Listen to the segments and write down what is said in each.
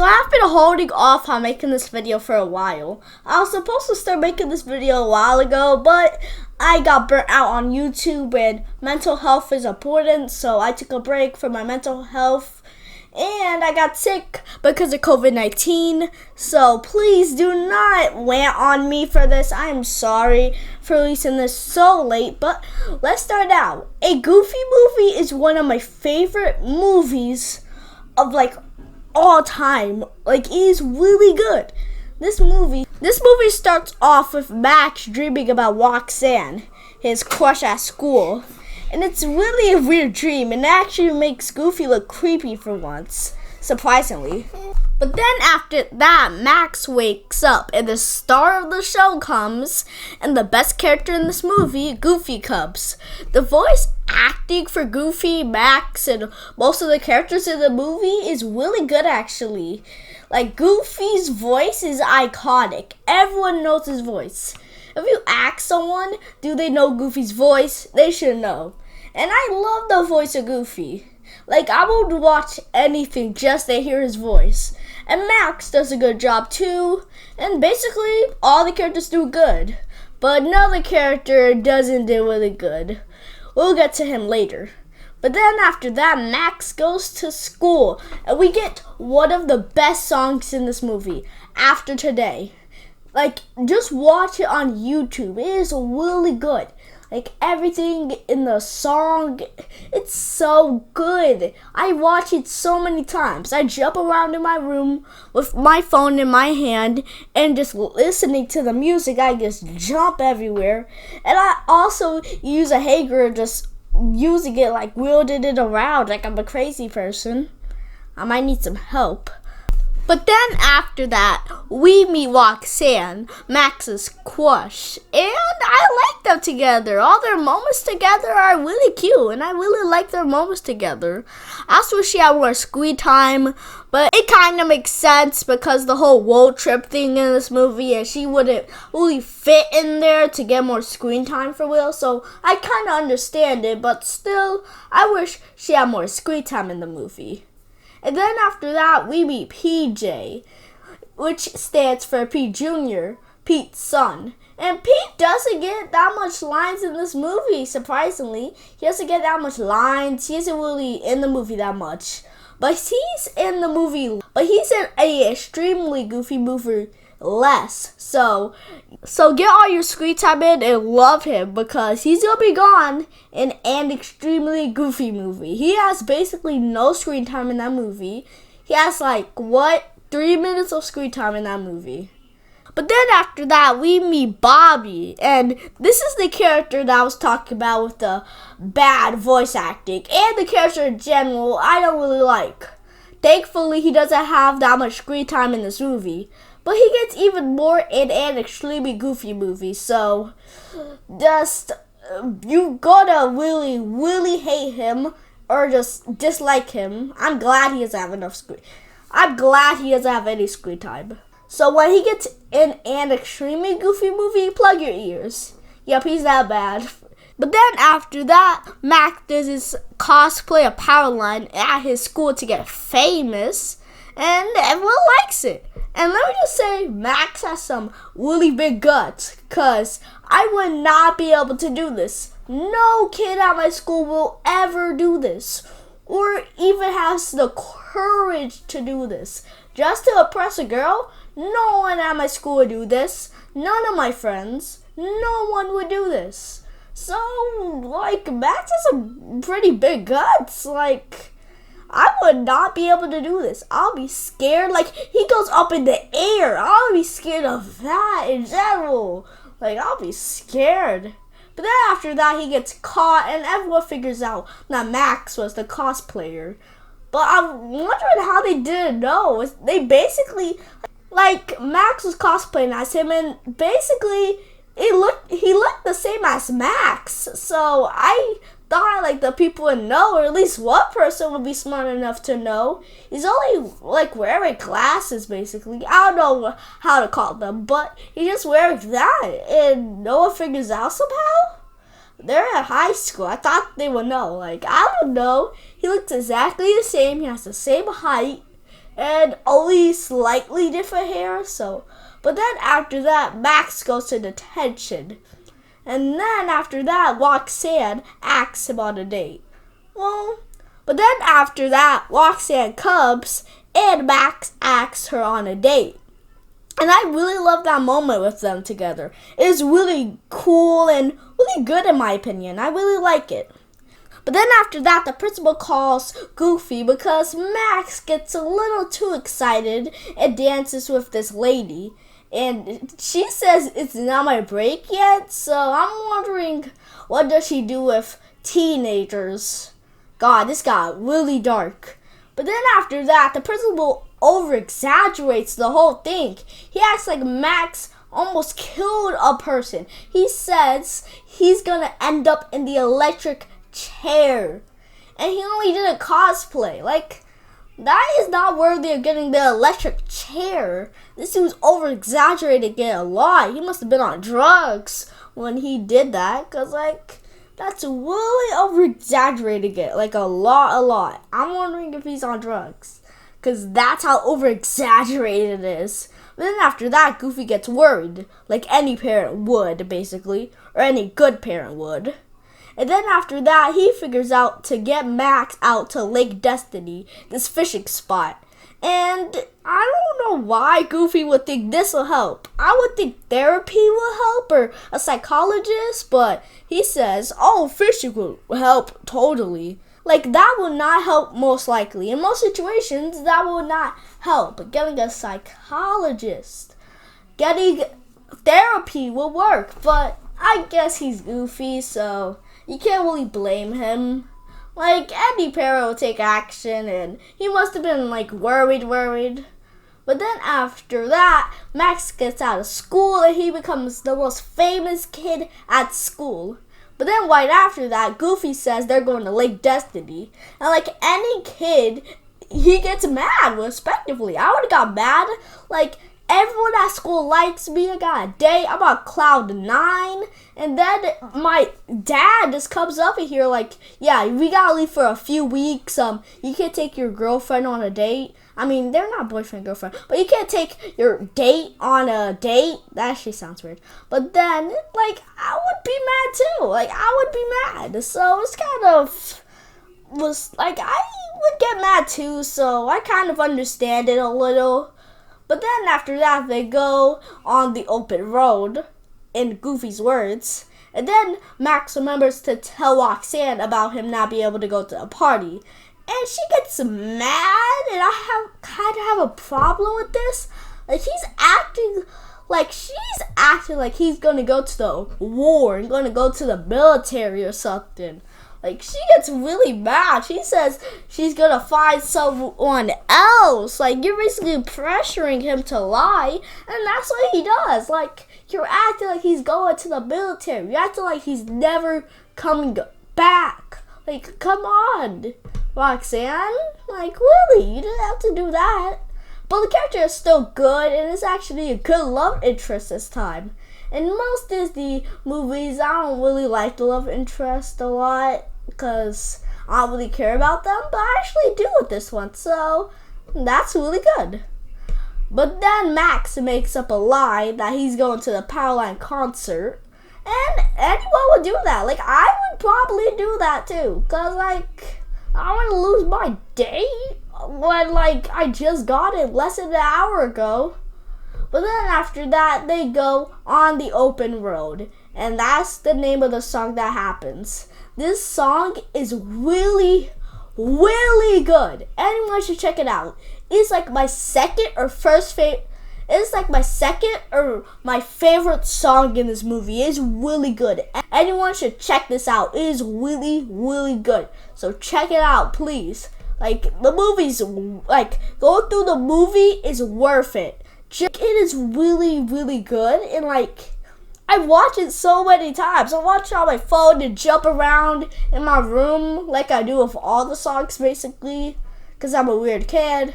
So I've been holding off on making this video for a while. I was supposed to start making this video a while ago, but I got burnt out on YouTube and mental health is important, so I took a break for my mental health. And I got sick because of COVID-19, so please do not rant on me for this. I am sorry for releasing this so late, but let's start out. A Goofy movie is one of my favorite movies of all time. It is really good. This movie starts off with Max dreaming about Roxanne, his crush at school. And it's really a weird dream, and it actually makes Goofy look creepy for once, surprisingly. But then after that, Max wakes up, and the star of the show comes, and the best character in this movie, Goofy, comes. The voice acting for Goofy, Max, and most of the characters in the movie is really good, actually. Goofy's voice is iconic. Everyone knows his voice. If you ask someone, do they know Goofy's voice? They should know. And I love the voice of Goofy. I would watch anything just to hear his voice. And Max does a good job too. And basically, all the characters do good. But another character doesn't do really good. We'll get to him later. But then after that, Max goes to school. And we get one of the best songs in this movie, After Today. Just watch it on YouTube. It is really good. Everything in the song, it's so good. I watch it so many times. I jump around in my room with my phone in my hand and just listening to the music. I just jump everywhere. And I also use a hanger, just using it wielding it around like I'm a crazy person. I might need some help. But then after that, we meet Roxanne, Max's crush, and I like them together. All their moments together are really cute, and I really like their moments together. I also wish she had more screen time, but it kind of makes sense because the whole road trip thing in this movie, and she wouldn't really fit in there to get more screen time for Will, so I kind of understand it, but still, I wish she had more screen time in the movie. And then after that, we meet PJ, which stands for Pete Jr., Pete's son. And Pete doesn't get that much lines in this movie, surprisingly. He doesn't get that much lines. He isn't really in the movie that much. But he's in a extremely Goofy movie less. So get all your screen time in and love him because he's gonna be gone in an extremely Goofy movie. He has basically no screen time in that movie. He has 3 minutes of screen time in that movie. But then after that, we meet Bobby, and this is the character that I was talking about with the bad voice acting, and the character in general I don't really like. Thankfully, he doesn't have that much screen time in this movie. But he gets even more in an extremely Goofy movie, so just you gotta really, really hate him or just dislike him. I'm glad he doesn't have enough screen. I'm glad he doesn't have any screen time. So when he gets in an extremely Goofy movie, plug your ears. Yep, he's that bad. But then after that, Max does his cosplay of Powerline at his school to get famous, and everyone likes it. And let me just say, Max has some really big guts, because I would not be able to do this. No kid at my school will ever do this, or even has the courage to do this. Just to impress a girl, no one at my school would do this. None of my friends, no one would do this. So, Max has some pretty big guts, I would not be able to do this. I'll be scared. He goes up in the air. I'll be scared of that in general. I'll be scared. But then after that, he gets caught, and everyone figures out that Max was the cosplayer. But I'm wondering how they didn't know. They basically, Max was cosplaying as him, and basically, he looked the same as Max. So I thought the people would know, or at least one person would be smart enough to know. He's only wearing glasses basically. I don't know how to call them, but he's just wearing that, and no one figures out somehow. They're at high school. I thought they would know. I don't know. He looks exactly the same. He has the same height, and only slightly different hair. But then after that, Max goes to detention. And then after that, Roxanne asks him on a date. But then after that, Roxanne comes and Max asks her on a date. And I really love that moment with them together. It's really cool and really good in my opinion. I really like it. But then after that, the principal calls Goofy because Max gets a little too excited and dances with this lady. And she says it's not my break yet, so I'm wondering what does she do with teenagers. God, this got really dark. But then after that, the principal over-exaggerates the whole thing. He acts like Max almost killed a person. He says he's gonna end up in the electric chair. And he only did a cosplay. Like, that is not worthy of getting the electric chair. This dude's over-exaggerated it a lot. He must have been on drugs when he did that. Because, like, that's really over-exaggerating it. Like, a lot. I'm wondering if he's on drugs. Because that's how over-exaggerated it is. But then after that, Goofy gets worried. Like any parent would, basically. Or any good parent would. And then after that, he figures out to get Max out to Lake Destiny, this fishing spot. And I don't know why Goofy would think this will help. I would think therapy will help or a psychologist, but he says, oh, fishing will help totally. Like, that would not help most likely. In most situations, that would not help. But getting a psychologist, getting therapy will work. But I guess he's Goofy, so you can't really blame him. Like, any parent will take action, and he must have been, like, worried. But then after that, Max gets out of school, and he becomes the most famous kid at school. But then right after that, Goofy says they're going to Lake Destiny. And like any kid, he gets mad, respectively. I would have got mad. Like, everyone at school likes me. I got a date. I'm on cloud 9. And then my dad just comes up in here like, yeah, we gotta leave for a few weeks. You can't take your girlfriend on a date. I mean, they're not boyfriend, girlfriend. But you can't take your date on a date. That actually sounds weird. But then, like, I would be mad too. Like, I would be mad. So it's kind of I would get mad too. So I kind of understand it a little. But then after that, they go on the open road, in Goofy's words. And then Max remembers to tell Roxanne about him not being able to go to a party. And she gets mad, and I kind of have a problem with this. Like, she's acting like he's going to go to the war and going to go to the military or something. Like, she gets really mad. She says she's going to find someone else. Like, you're basically pressuring him to lie. And that's what he does. Like, you're acting like he's going to the military. You're acting like he's never coming back. Like, come on, Roxanne. Like, really, you didn't have to do that. But the character is still good, and it's actually a good love interest this time. In most Disney movies, I don't really like the love interest a lot because I don't really care about them, but I actually do with this one, so that's really good. But then Max makes up a lie that he's going to the Powerline concert, and anyone would do that. Like, I would probably do that too, because, like, I want to lose my date when, like, I just got it less than an hour ago. But then after that, they go on the open road. And that's the name of the song that happens. This song is really, really good. Anyone should check it out. It's like my second or my favorite song in this movie. It's really good. Anyone should check this out. It is really, really good. So check it out, please. Like, the movie's, like, going through the movie is worth it. It is really, really good, and like, I watch it so many times. I watch it on my phone and jump around in my room like I do with all the songs, basically, because I'm a weird kid.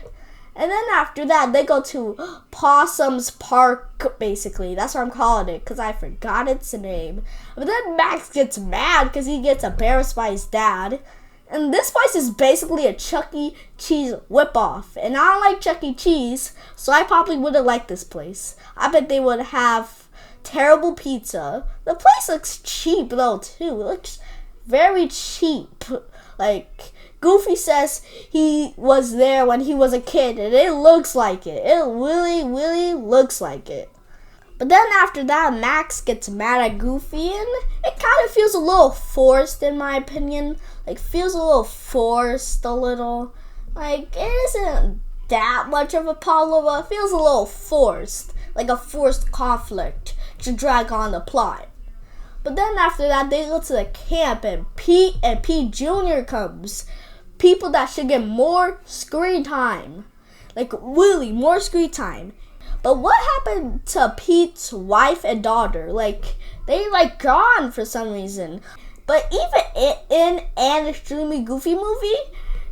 And then after that, they go to Possum's Park, basically. That's what I'm calling it, because I forgot its name. But then Max gets mad because he gets embarrassed by his dad. And this place is basically a Chuck E. Cheese whip-off. And I don't like Chuck E. Cheese, so I probably wouldn't like this place. I bet they would have terrible pizza. The place looks cheap though too. It looks very cheap. Like, Goofy says he was there when he was a kid, and it looks like it. It really, really looks like it. But then after that, Max gets mad at Goofy, and it kind of feels a little forced in my opinion. Like, feels a little forced, a little. Like, it isn't that much of a problem, but it feels a little forced. Like a forced conflict to drag on the plot. But then after that, they go to the camp, and Pete Jr. comes. People that should get more screen time. Like, really, more screen time. But what happened to Pete's wife and daughter? Like, they gone for some reason. But even in an extremely Goofy movie,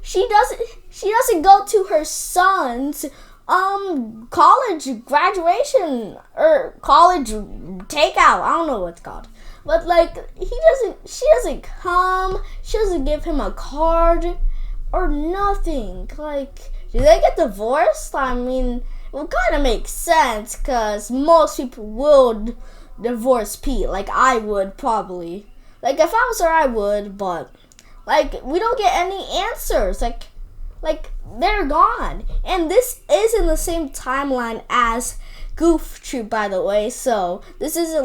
she doesn't go to her son's college graduation or college takeout. I don't know what it's called. But she doesn't come. She doesn't give him a card or nothing. Like, do they get divorced? I mean, it would kind of make sense because most people would divorce Pete. Like, I would probably. Like, if I was her, I would. But, like, we don't get any answers. Like they're gone. And this is in the same timeline as Goof Troop, by the way. So, this isn't,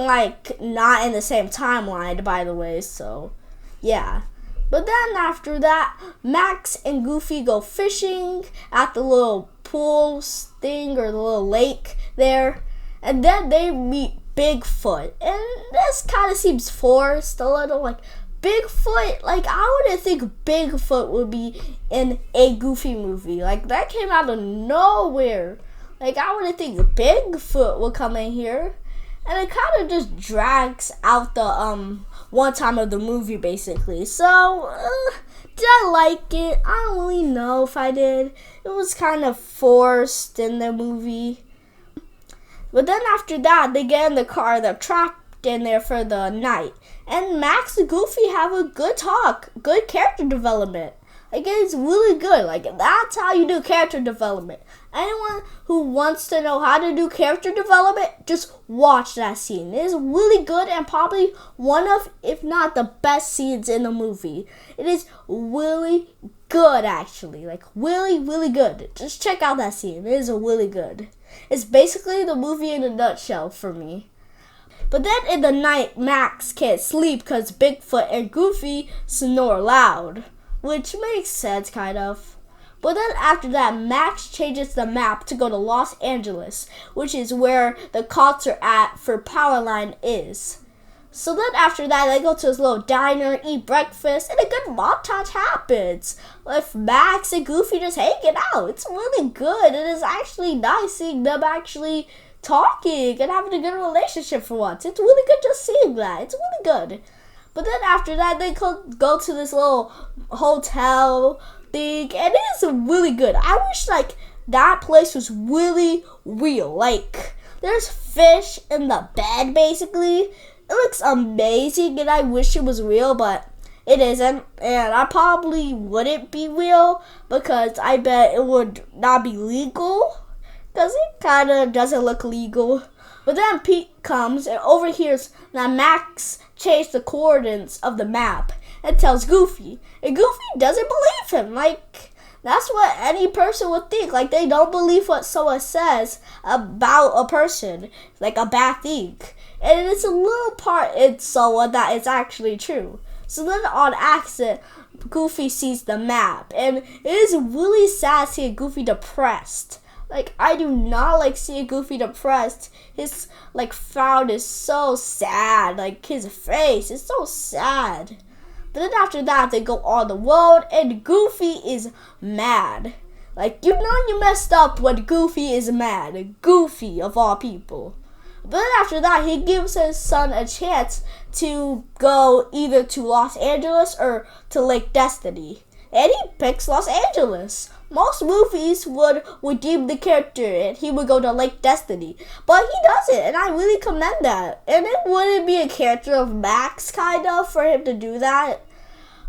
not in the same timeline, by the way. So, yeah. But then after that, Max and Goofy go fishing at the little pool thing or the little lake there. And then they meet Bigfoot. And this kind of seems forced a little. Like, Bigfoot, I wouldn't think Bigfoot would be in a Goofy movie. Like, that came out of nowhere. Like, I wouldn't think Bigfoot would come in here. And it kind of just drags out the one time of the movie, basically. So, did I like it? I don't really know if I did. It was kind of forced in the movie. But then after that, they get in the car. They're trapped in there for the night. And Max and Goofy have a good talk. Good character development. Like, it's really good. Like, that's how you do character development. Anyone who wants to know how to do character development, just watch that scene. It is really good and probably one of, if not the best scenes in the movie. It is really good, actually. Like, really, really good. Just check out that scene. It is really good. It's basically the movie in a nutshell for me. But then in the night, Max can't sleep because Bigfoot and Goofy snore loud. Which makes sense, kind of. But then after that, Max changes the map to go to Los Angeles, which is where the concert for Powerline is. So then after that, they go to this little diner, eat breakfast, and a good montage happens. With Max and Goofy just hanging out. It's really good. It is actually nice seeing them actually talking and having a good relationship for once. It's really good just seeing that. It's really good. But then after that, they go to this little hotel thing, and it is really good. I wish, that place was really real. Like, there's fish in the bed, basically. It looks amazing, and I wish it was real, but it isn't. And I probably wouldn't be real, because I bet it would not be legal, because it kind of doesn't look legal. But then Pete comes and overhears that Max changed the coordinates of the map and tells Goofy. And Goofy doesn't believe him. Like, that's what any person would think. Like, they don't believe what someone says about a person. Like, a bad thing. And it's a little part in someone that is actually true. So then on accident, Goofy sees the map. And it is really sad seeing Goofy depressed. Like, I do not like seeing Goofy depressed. His, frown is so sad. Like, his face is so sad. But then after that, they go on the road, and Goofy is mad. Like, you know you messed up when Goofy is mad. Goofy, of all people. But then after that, he gives his son a chance to go either to Los Angeles or to Lake Destiny. And he picks Los Angeles. Most movies would redeem the character and he would go to Lake Destiny. But he doesn't, and I really commend that. And it wouldn't be a character of Max, kind of, for him to do that.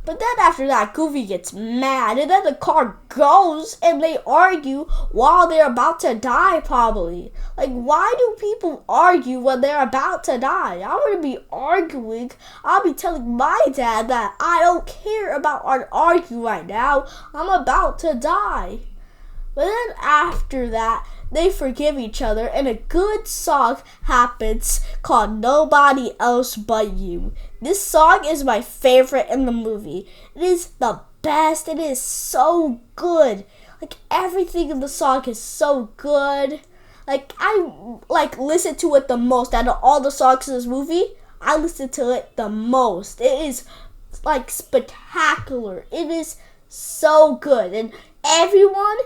But then after that, Goofy gets mad, and then the car goes, and they argue while they're about to die, probably. Like, why do people argue when they're about to die? I wouldn't be arguing. I'll be telling my dad that I don't care about our arguing right now. I'm about to die. But then after that, they forgive each other, and a good song happens called Nobody Else But You. This song is my favorite in the movie. It is the best. It is so good. Like, everything in the song is so good. Like, I listen to it the most. Out of all the songs in this movie, I listen to it the most. It is like spectacular. It is so good, and everyone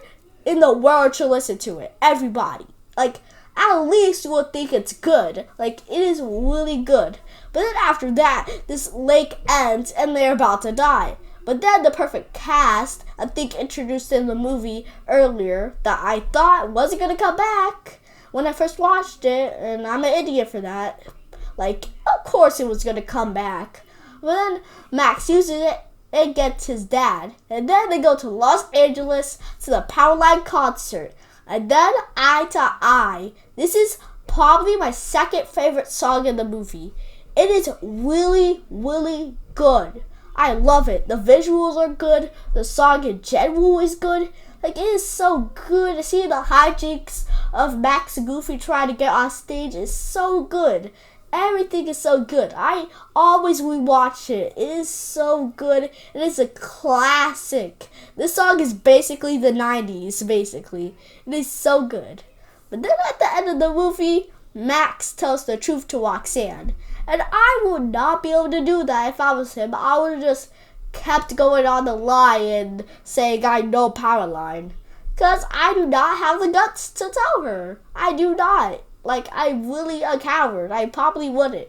in the world should listen to it. Everybody. Like, at least you will think it's good. Like, it is really good. But then after that, this lake ends and they're about to die. But then the perfect cast, I think introduced in the movie earlier, that I thought wasn't going to come back when I first watched it, and I'm an idiot for that. Like, of course it was going to come back. But then Max uses it and gets his dad. And then they go to Los Angeles to the Powerline concert. And then Eye to Eye. This is probably my second favorite song in the movie. It is really, really good. I love it. The visuals are good. The song in general is good. Like, it is so good. To see the hijinks of Max and Goofy trying to get on stage is so good. Everything is so good. I always rewatch it. It is so good. It is a classic. This song is basically the 90s, basically. It is so good. But then at the end of the movie, Max tells the truth to Roxanne. And I would not be able to do that if I was him. I would have just kept going on the lie and saying I know Powerline. Because I do not have the guts to tell her. I do not. Like, I'm really a coward. I probably wouldn't.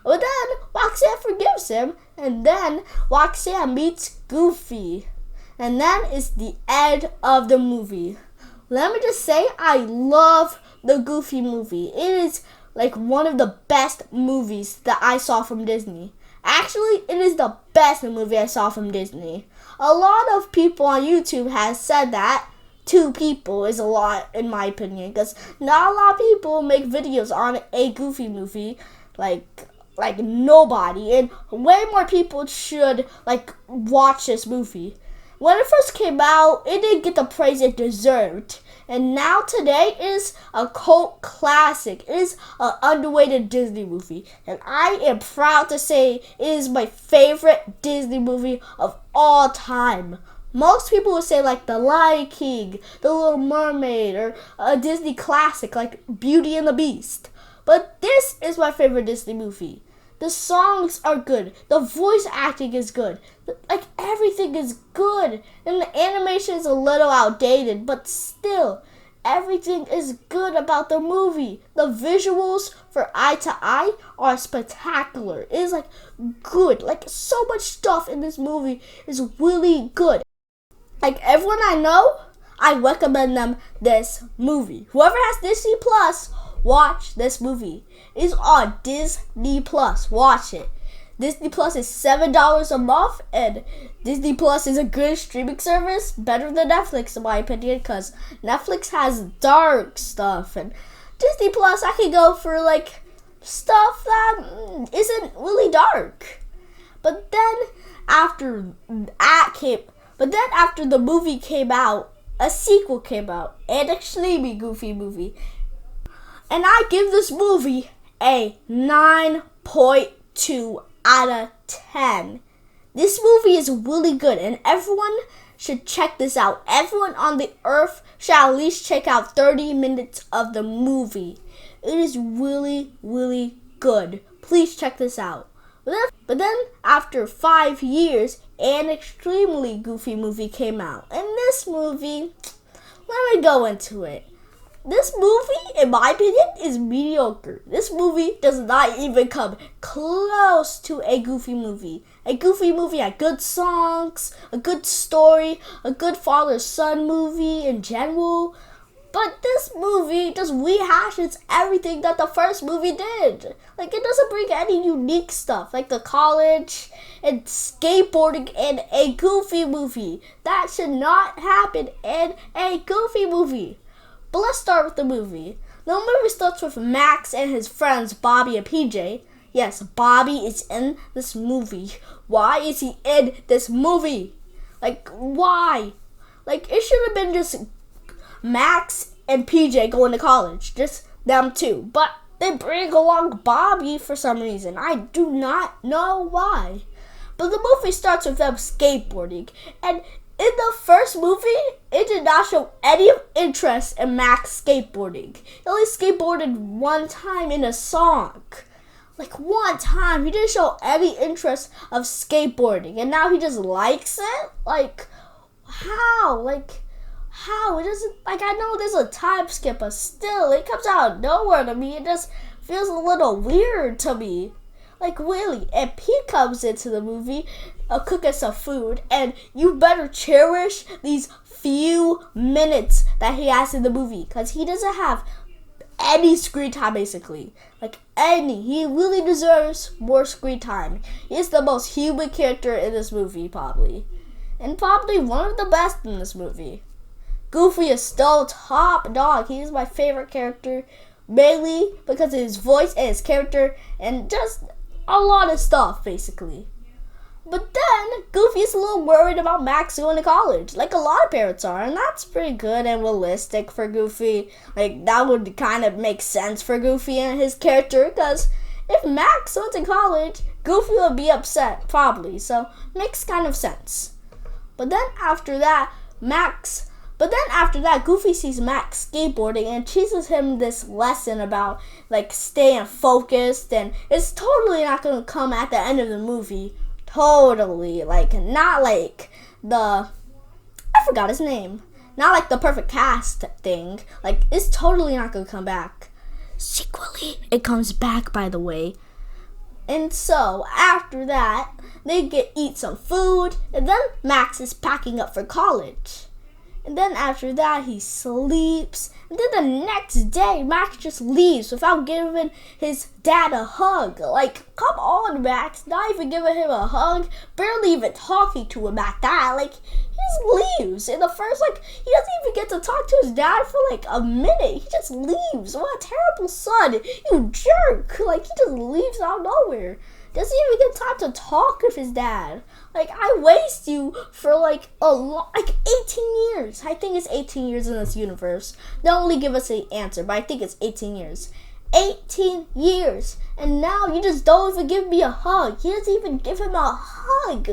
But then Roxanne forgives him, and then Roxanne meets Goofy. And then it's the end of the movie. Let me just say, I love the Goofy movie. It is like one of the best movies that I saw from Disney. Actually, it is the best movie I saw from Disney. A lot of people on YouTube has said that. 2 people is a lot, in my opinion, because not a lot of people make videos on a Goofy movie, like nobody, and way more people should watch this movie. When it first came out, it didn't get the praise it deserved, and now today is a cult classic. It is an underrated Disney movie, and I am proud to say it is my favorite Disney movie of all time. Most people would say like The Lion King, The Little Mermaid, or a Disney classic like Beauty and the Beast. But this is my favorite Disney movie. The songs are good. The voice acting is good. Like, everything is good. And the animation is a little outdated, but still, everything is good about the movie. The visuals for Eye to Eye are spectacular. It is good. So much stuff in this movie is really good. Everyone I know, I recommend them this movie. Whoever has Disney Plus, watch this movie. It's on Disney Plus. Watch it. Disney Plus is $7 a month, and Disney Plus is a good streaming service, better than Netflix in my opinion, because Netflix has dark stuff, and Disney Plus I can go for stuff that isn't really dark. But then after the movie came out, a sequel came out, an extremely goofy movie. And I give this movie a 9.2 out of 10. This movie is really good, and everyone should check this out. Everyone on the earth should at least check out 30 minutes of the movie. It is really, really good. Please check this out. But then, after 5 years, an extremely goofy movie came out. And this movie, let me go into it. This movie, in my opinion, is mediocre. This movie does not even come close to a Goofy movie. A Goofy movie had good songs, a good story, a good father-son movie in general. But this movie just rehashes everything that the first movie did. Like, it doesn't bring any unique stuff, like the college and skateboarding in a Goofy movie. That should not happen in a Goofy movie. But let's start with the movie. The movie starts with Max and his friends Bobby and PJ. Yes, Bobby is in this movie. Why is he in this movie? Like, why? Like, it should have been just Max and PJ going to college. Just them two. But they bring along Bobby for some reason. I do not know why. But the movie starts with them skateboarding. And in the first movie, it did not show any interest in Max skateboarding. He only skateboarded one time in a song. Like, one time. He didn't show any interest of skateboarding. And now he just likes it? Like, how? Like, how? It doesn't, like, I know there's a time skip, but still, it comes out of nowhere to me. It just feels a little weird to me. Like, really, if he comes into the movie, cooking some food, and you better cherish these few minutes that he has in the movie, because he doesn't have any screen time, basically. Like, any. He really deserves more screen time. He's the most human character in this movie, probably. And probably one of the best in this movie. Goofy is still top dog. He is my favorite character, mainly because of his voice and his character, and just a lot of stuff, basically. But then, Goofy is a little worried about Max going to college, like a lot of parents are, and that's pretty good and realistic for Goofy. Like, that would kind of make sense for Goofy and his character, because if Max went to college, Goofy would be upset, probably, so makes kind of sense. But then after that, Goofy sees Max skateboarding and teaches him this lesson about, like, staying focused, and it's totally not going to come at the end of the movie. Totally. Like, not like I forgot his name. Not like the perfect cast thing. Like, it's totally not going to come back. Secretly, it comes back, by the way. And so, after that, they eat some food, and then Max is packing up for college. And then after that, he sleeps. And then the next day, Max just leaves without giving his dad a hug. Like, come on, Max. Not even giving him a hug. Barely even talking to him at that. Like, he just leaves. In the first, like, he doesn't even get to talk to his dad for, like, a minute. He just leaves. What a terrible son. You jerk. Like, he just leaves out of nowhere. Doesn't even get time to talk with his dad. Like, I waste you for, like, 18 years. I think it's 18 years in this universe. They don't really give us an answer, but I think it's 18 years. 18 years. And now you just don't even give me a hug. He doesn't even give him a hug.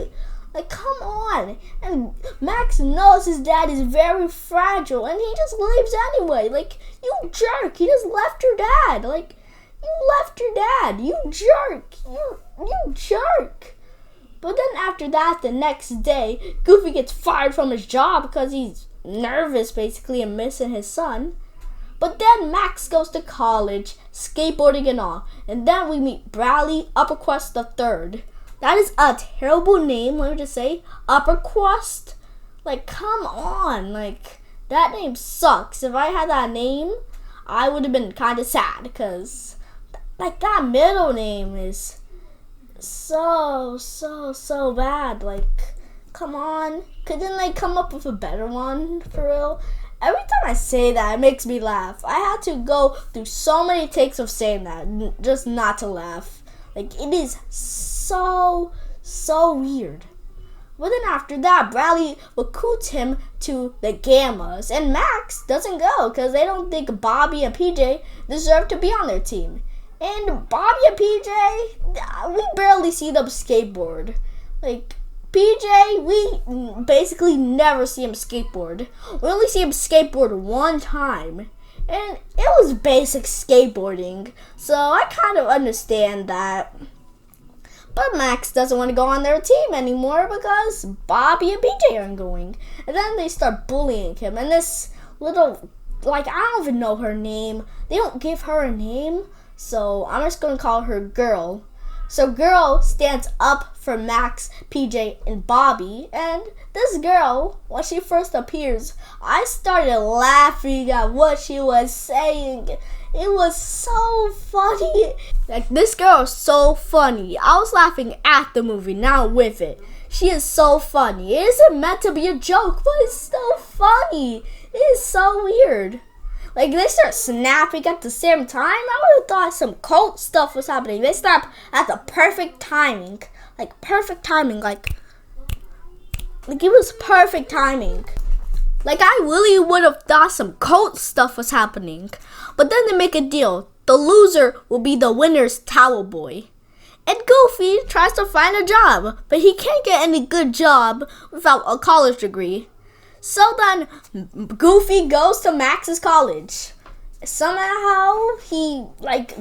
Like, come on. And Max knows his dad is very fragile, and he just leaves anyway. Like, you jerk. He just left your dad. Like, you left your dad. You jerk. You jerk. But then after that, the next day, Goofy gets fired from his job because he's nervous, basically, and missing his son. But then Max goes to college, skateboarding and all. And then we meet Bradley Uppercrust III. That is a terrible name, let me just say. Uppercrust? Like, come on. Like, that name sucks. If I had that name, I would have been kind of sad because, like, that middle name is so bad. Like, come on. Couldn't they come up with a better one, for real? Every time I say that, it makes me laugh. I had to go through so many takes of saying that just not to laugh. Like, it is so weird. But then after that, Bradley recruits him to the Gammas, and Max doesn't go because they don't think Bobby and PJ deserve to be on their team. And Bobby and PJ, we barely see them skateboard. Like, PJ, we basically never see him skateboard. We only see him skateboard one time. And it was basic skateboarding. So I kind of understand that. But Max doesn't want to go on their team anymore because Bobby and PJ aren't going. And then they start bullying him. And this little, like, I don't even know her name. They don't give her a name. So I'm just going to call her Girl. So girl stands up for Max, PJ, and Bobby, and this girl, when she first appears, I started laughing at what she was saying. It was so funny. Like, this girl is so funny. I was laughing at the movie, not with it. She is so funny. It isn't meant to be a joke, but it's so funny. It is so weird. Like, they start snapping at the same time. I would have thought some cult stuff was happening. They snap at the perfect timing. Like, perfect timing. Like it was perfect timing. Like, I really would have thought some cult stuff was happening. But then they make a deal. The loser will be the winner's towel boy. And Goofy tries to find a job, but he can't get any good job without a college degree. So then, Goofy goes to Max's college. Somehow, he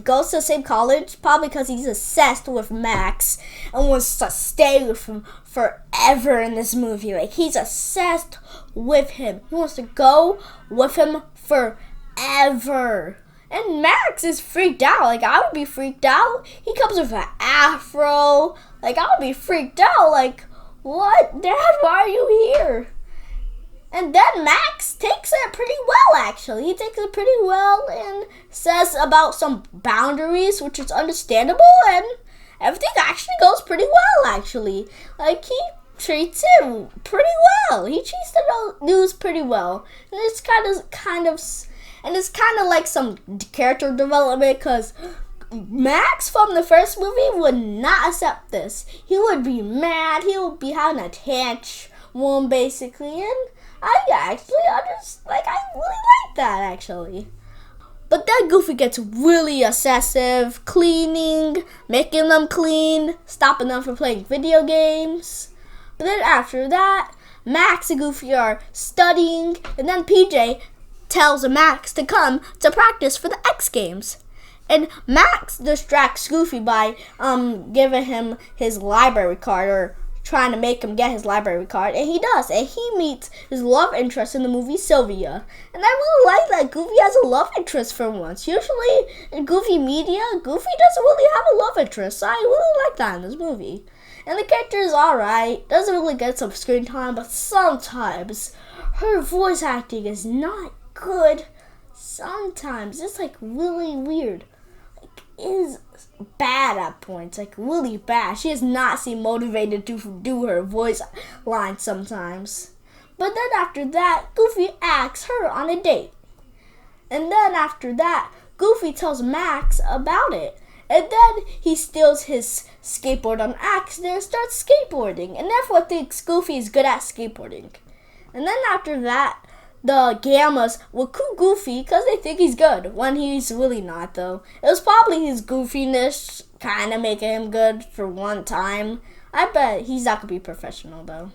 goes to the same college, probably because he's obsessed with Max and wants to stay with him forever in this movie. Like, he's obsessed with him. He wants to go with him forever. And Max is freaked out. Like, I would be freaked out. He comes with an afro. Like, I would be freaked out. Like, what? Dad, why are you here? And then Max takes it pretty well, actually. He takes it pretty well and says about some boundaries, which is understandable, and everything actually goes pretty well, actually. Like, he treats him pretty well. He treats the news pretty well. And it's kind of like some character development, because Max from the first movie would not accept this. He would be mad. He would be having a tantrum, basically, and I really like that, actually. But then Goofy gets really obsessive, cleaning, making them clean, stopping them from playing video games. But then after that, Max and Goofy are studying, and then PJ tells Max to come to practice for the X Games. And Max distracts Goofy by giving him his library card, or trying to make him get his library card, and he does, and he meets his love interest in the movie, Sylvia. And I really like that Goofy has a love interest for once. Usually in Goofy media, Goofy doesn't really have a love interest, so I really like that in this movie. And the character is alright, doesn't really get some screen time, but sometimes her voice acting is not good. Sometimes it's really weird. Is bad at points, really bad. She does not seem motivated to do her voice line sometimes. But then after that, Goofy asks her on a date. And then after that, Goofy tells Max about it. And then he steals his skateboard on accident and starts skateboarding. And everyone thinks Goofy is good at skateboarding. And then after that, the Gammas will coo Goofy because they think he's good, when he's really not, though. It was probably his goofiness kind of making him good for one time. I bet he's not going to be professional, though.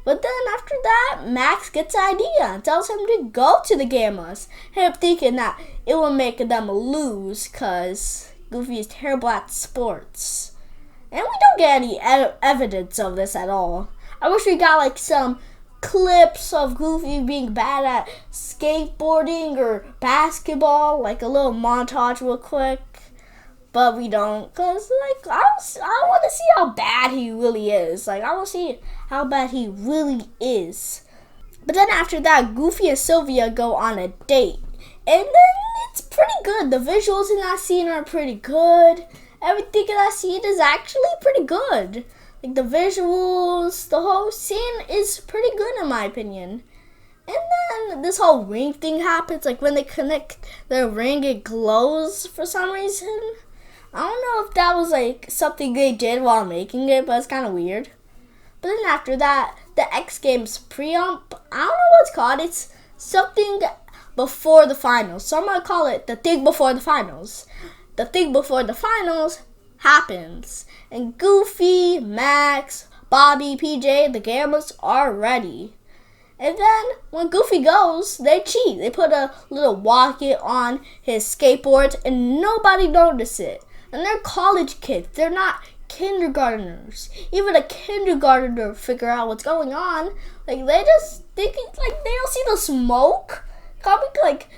But then after that, Max gets an idea and tells him to go to the Gammas. Him thinking that it will make them lose because Goofy is terrible at sports. And we don't get any evidence of this at all. I wish we got some clips of Goofy being bad at skateboarding or basketball, a little montage real quick, but we don't, because I want to see how bad he really is. I want to see how bad he really is. But then after that, Goofy and Sylvia go on a date, and then it's pretty good. The visuals in that scene are pretty good. Everything in that scene is actually pretty good. The visuals, the whole scene is pretty good in my opinion. And then this whole ring thing happens. When they connect the ring, it glows for some reason. I don't know if that was something they did while making it, but it's kind of weird. But then after that, the X Games pre-ump, I don't know what it's called. It's something before the finals. So I'm going to call it the thing before the finals. The thing before the finals happens. And Goofy, Max, Bobby, PJ, the Gammas are ready. And then when Goofy goes, they cheat. They put a little rocket on his skateboard and nobody notices it. And they're college kids. They're not kindergartners. Even a kindergartner figure out what's going on. They just think they don't see the smoke.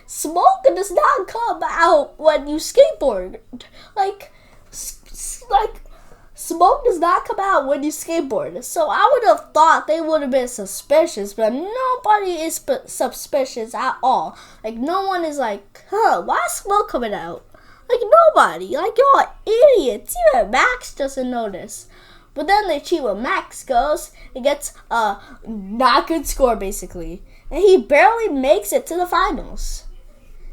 Smoke does not come out when you skateboard. like smoke does not come out when you skateboard. So I would have thought they would have been suspicious, but nobody is suspicious at all. Like no one is like, why is smoke coming out? Like nobody. Like y'all idiots. Even Max doesn't notice. But then they cheat when Max goes and gets a not good score basically. And he barely makes it to the finals.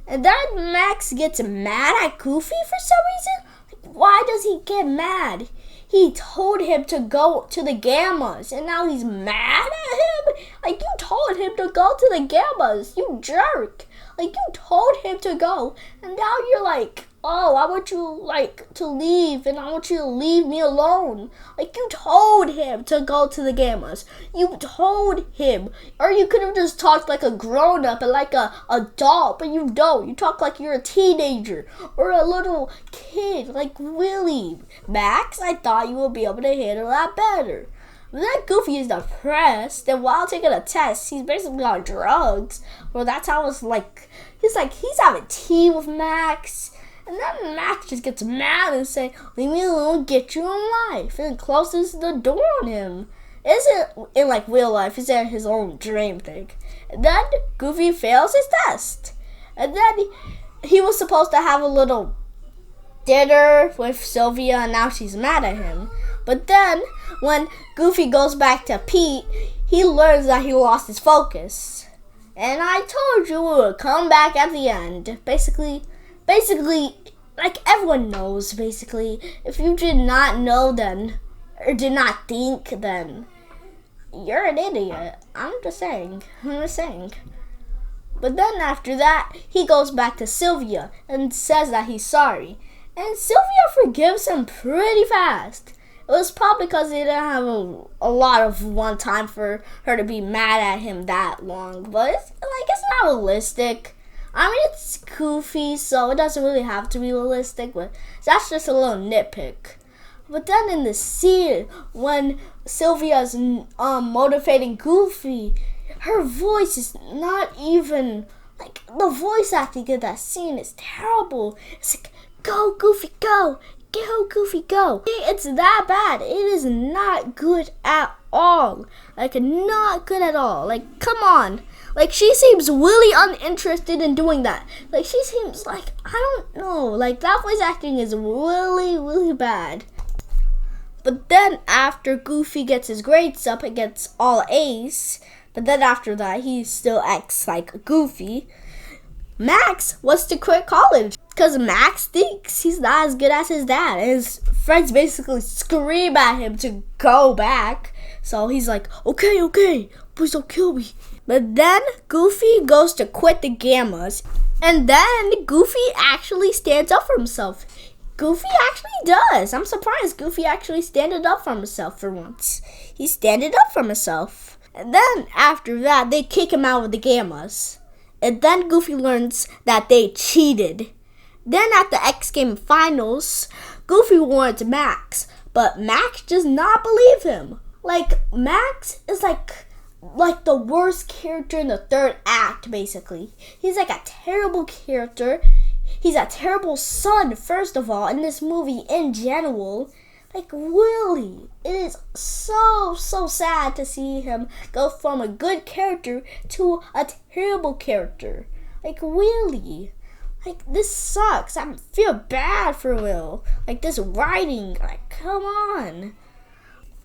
And then Max gets mad at Goofy for some reason. Like, why does he get mad? He told him to go to the Gammas, and now he's mad at him? Like, you told him to go to the Gammas, you jerk. Like, you told him to go, and now you're like, oh, I want you, like, to leave, and I want you to leave me alone. Like, you told him to go to the Gammas. You told him. Or you could have just talked like a grown-up and like a adult, but you don't. You talk like you're a teenager or a little kid, like Willie. Max, I thought you would be able to handle that better. But then Goofy is depressed, and while taking a test, he's basically on drugs. Well, that's how it's like, he's having tea with Max. And then Max just gets mad and say, leave me alone, get you in life. And closes the door on him. Isn't in like real life, it's in his own dream thing. And then Goofy fails his test. And then he was supposed to have a little dinner with Sylvia, and now she's mad at him. But then when Goofy goes back to Pete, he learns that he lost his focus. And I told you we would come back at the end. Basically, like everyone knows, basically. If you did not know then, or did not think then, you're an idiot. I'm just saying. But then after that, he goes back to Sylvia and says that he's sorry. And Sylvia forgives him pretty fast. It was probably because they didn't have a lot of one time for her to be mad at him that long. But it's not realistic. I mean, it's Goofy, so it doesn't really have to be realistic, but that's just a little nitpick. But then in the scene, when Sylvia's motivating Goofy, her voice is not even, like, the voice acting in that scene is terrible. It's like, go, Goofy, go. Go, Goofy, go. It's that bad. It is not good at all. Like, not good at all. Like, come on. Like, she seems really uninterested in doing that. Like, she seems like, I don't know. Like, that voice acting is really, really bad. But then after Goofy gets his grades up, it gets all A's. But then after that, he still acts like Goofy. Max wants to quit college because Max thinks he's not as good as his dad. And his friends basically scream at him to go back. So he's like, okay, please don't kill me. But then Goofy goes to quit the Gammas. And then Goofy actually stands up for himself. Goofy actually does. I'm surprised Goofy actually standing up for himself for once. He's standing up for himself. And then after that, they kick him out of the Gammas. And then Goofy learns that they cheated. Then at the X Games finals, Goofy warns Max. But Max does not believe him. Like, Max is like the worst character in the third act, basically. He's like a terrible character. He's a terrible son, first of all, in this movie in general. Like, really, it is so sad to see him go from a good character to a terrible character. Like, really. Like, this sucks. I feel bad for Will. Like, this writing, like, come on.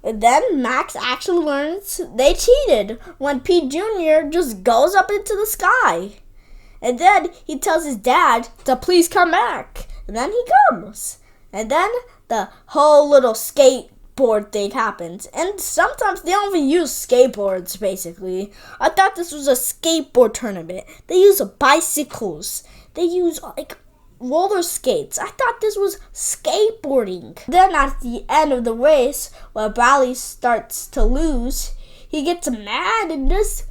And then Max actually learns they cheated when Pete Jr. just goes up into the sky. And then he tells his dad to please come back. And then he comes. And then the whole little skateboard thing happens. And sometimes they don't even use skateboards, basically. I thought this was a skateboard tournament. They use bicycles. They use, like, roller skates. I thought this was skateboarding. Then at the end of the race, when Bradley starts to lose, he gets mad and just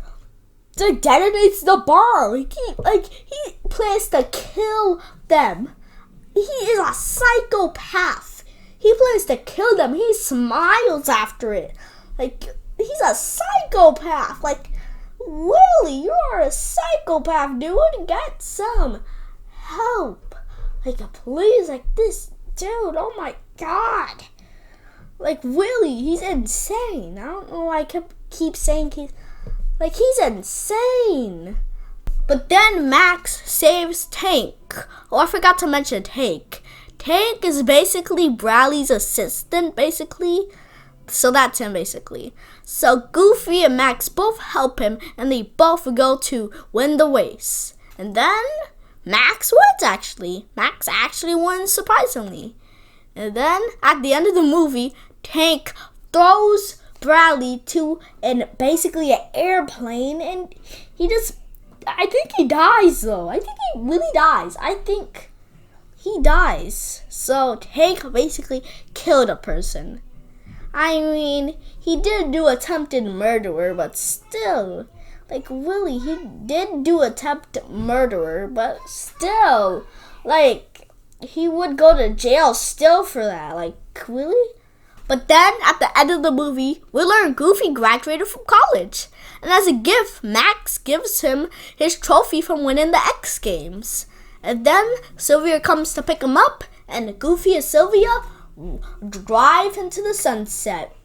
detonates the bomb. He plans to kill them. He is a psychopath. He plans to kill them. He smiles after it. Like, he's a psychopath. Like, really, you are a psychopath, dude. Get some help. Like, please, like, this dude, oh my god. Like, really, he's insane. I don't know why I keep saying he's insane. But then Max saves Tank. Oh, I forgot to mention Tank. Tank is basically Bradley's assistant, basically. So that's him, basically. So Goofy and Max both help him, and they both go to win the race. And then Max wins, actually. Max actually wins, surprisingly. And then, at the end of the movie, Tank throws Bradley to basically an airplane, and I think he dies, though. I think he really dies. I think he dies. So Tank basically killed a person. I mean, he did do attempted murder, but still, like, really, he did do attempted murder, but still, like, he would go to jail still for that. Like, really? But then, at the end of the movie, we learn Goofy graduated from college. And as a gift, Max gives him his trophy from winning the X Games. And then, Sylvia comes to pick him up, and Goofy and Sylvia drive into the sunset.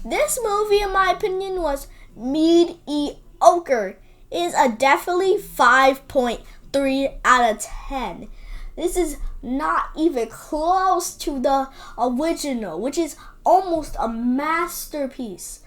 This movie, in my opinion, was mediocre. It is a definitely 5.3 out of 10. This is not even close to the original, which is almost a masterpiece.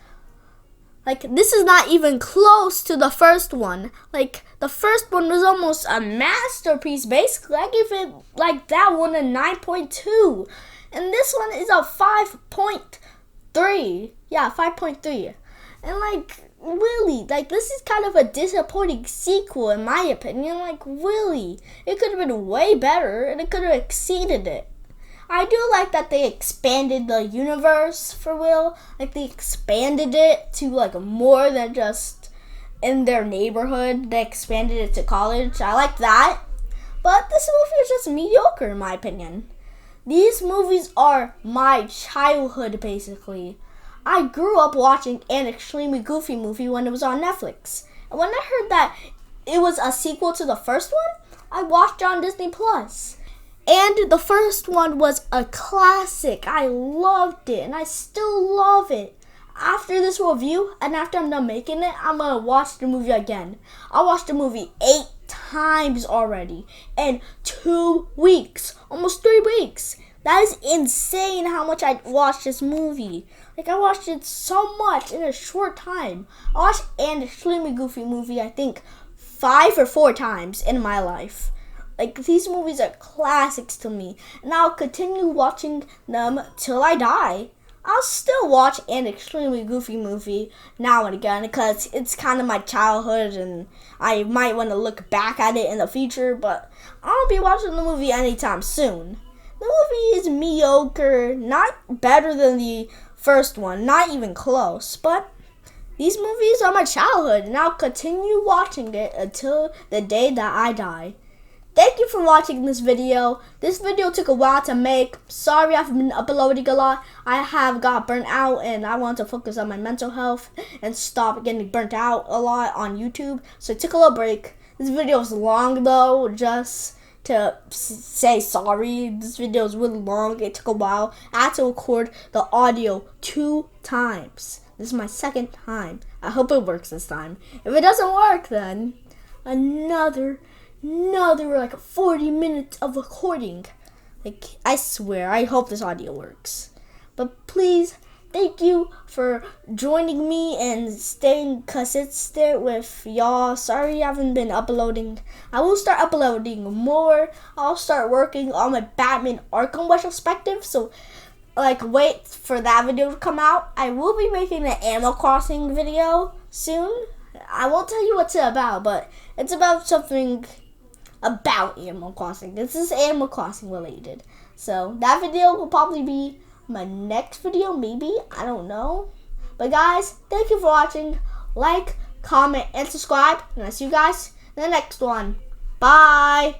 Like, this is not even close to the first one. Like, the first one was almost a masterpiece, basically. I give it, like, that one a 9.2. And this one is a 5.3. Yeah, 5.3. And, like, really, like, this is kind of a disappointing sequel, in my opinion. Like, really, it could have been way better, and it could have exceeded it. I do like that they expanded the universe, for real. Like, they expanded it to, like, more than just in their neighborhood. They expanded it to college. I like that. But this movie is just mediocre, in my opinion. These movies are my childhood, basically. I grew up watching an extremely goofy movie when it was on Netflix. And when I heard that it was a sequel to the first one, I watched it on Disney+. And the first one was a classic. I loved it, and I still love it. After this review, and after I'm done making it, I'm going to watch the movie again. I watched the movie 8 times already in 2 weeks, almost 3 weeks. That is insane how much I watched this movie. Like, I watched it so much in a short time. I watched an extremely goofy movie, I think, 5 or 4 times in my life. Like, these movies are classics to me, and I'll continue watching them till I die. I'll still watch an extremely goofy movie now and again because it's kind of my childhood, and I might want to look back at it in the future, but I won't be watching the movie anytime soon. The movie is mediocre, not better than the first one, not even close, but these movies are my childhood, and I'll continue watching it until the day that I die. Thank you for watching this video. This video took a while to make. Sorry I've been uploading a lot. I have got burnt out, and I want to focus on my mental health and stop getting burnt out a lot on YouTube. So I took a little break. This video is long though, just to say sorry. This video is really long. It took a while. I had to record the audio 2 times. This is my 2nd time. I hope it works this time. If it doesn't work, then another like 40 minutes of recording. Like, I swear, I hope this audio works. But please, thank you for joining me and staying consistent with y'all. Sorry I haven't been uploading. I will start uploading more. I'll start working on my Batman Arkham retrospective. So, like, wait for that video to come out. I will be making an Animal Crossing video soon. I won't tell you what it's about, but it's about something about Animal Crossing. This is Animal Crossing related. So that video will probably be my next video, maybe. I don't know. But guys, thank you for watching. Like, comment, and subscribe. And I'll see you guys in the next one. Bye.